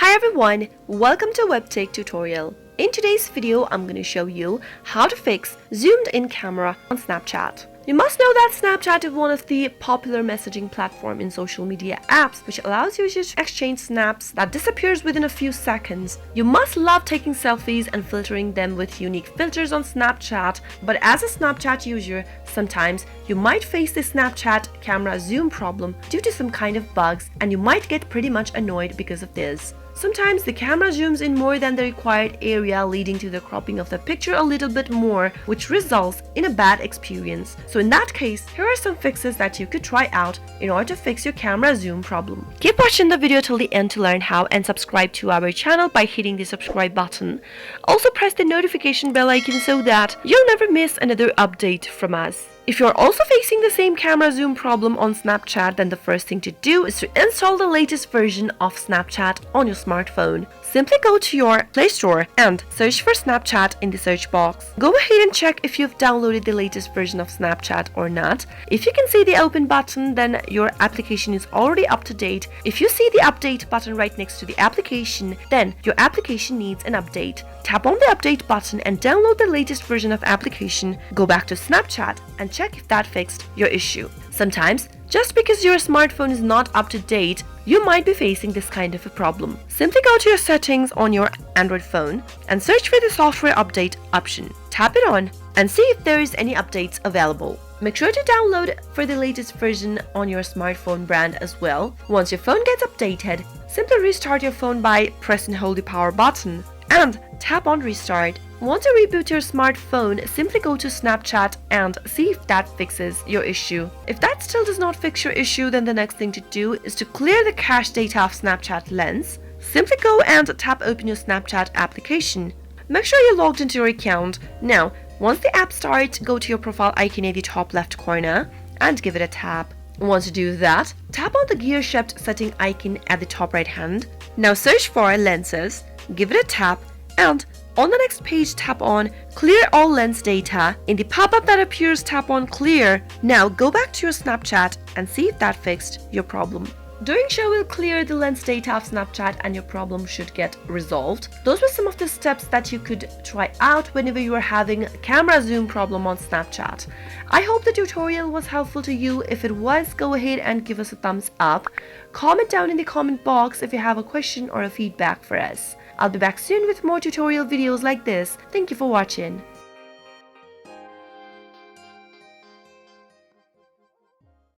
Hi everyone, welcome to Webtech Tutorial. In today's video, I'm going to show you how to fix zoomed in camera on Snapchat. You must know that Snapchat is one of the popular messaging platforms in social media apps, which allows users to exchange snaps that disappears within a few seconds. You must love taking selfies and filtering them with unique filters on Snapchat, but as a Snapchat user, sometimes you might face the Snapchat camera zoom problem due to some kind of bugs, and you might get pretty much annoyed because of this. Sometimes the camera zooms in more than the required area, leading to the cropping of the picture a little bit more, which results in a bad experience. So in that case, here are some fixes that you could try out in order to fix your camera zoom problem. Keep watching the video till the end to learn how, and subscribe to our channel by hitting the subscribe button. Also press the notification bell icon so that you'll never miss another update from us. If you're also facing the same camera zoom problem on Snapchat, then the first thing to do is to install the latest version of Snapchat on your smartphone. Simply go to your Play Store and search for Snapchat in the search box. Go ahead and check if you've downloaded the latest version of Snapchat or not. If you can see the open button, then your application is already up to date. If you see the update button right next to the application, then your application needs an update. Tap on the update button and download the latest version of application. Go back to Snapchat and check if that fixed your issue. Sometimes, just because your smartphone is not up to date, you might be facing this kind of a problem. Simply go to your settings on your Android phone and search for the software update option. Tap it on and see if there is any updates available. Make sure to download for the latest version on your smartphone brand as well. Once your phone gets updated, simply restart your phone by press and hold the power button and tap on restart. Once you reboot your smartphone, simply go to Snapchat and see if that fixes your issue. If that still does not fix your issue, then the next thing to do is to clear the cache data of Snapchat Lens. Simply go and tap open your Snapchat application. Make sure you're logged into your account. Now, once the app starts, go to your profile icon in the top left corner and give it a tap. Once you do that, tap on the gear shaped setting icon at the top right hand. Now search for lenses, give it a tap, and on the next page, tap on Clear All Lens Data. In the pop-up that appears, tap on Clear. Now go back to your Snapchat and see if that fixed your problem. Doing so will clear the lens data of Snapchat and your problem should get resolved. Those were some of the steps that you could try out whenever you are having a camera zoom problem on Snapchat. I hope the tutorial was helpful to you. If it was, go ahead and give us a thumbs up. Comment down in the comment box if you have a question or a feedback for us. I'll be back soon with more tutorial videos like this. Thank you for watching.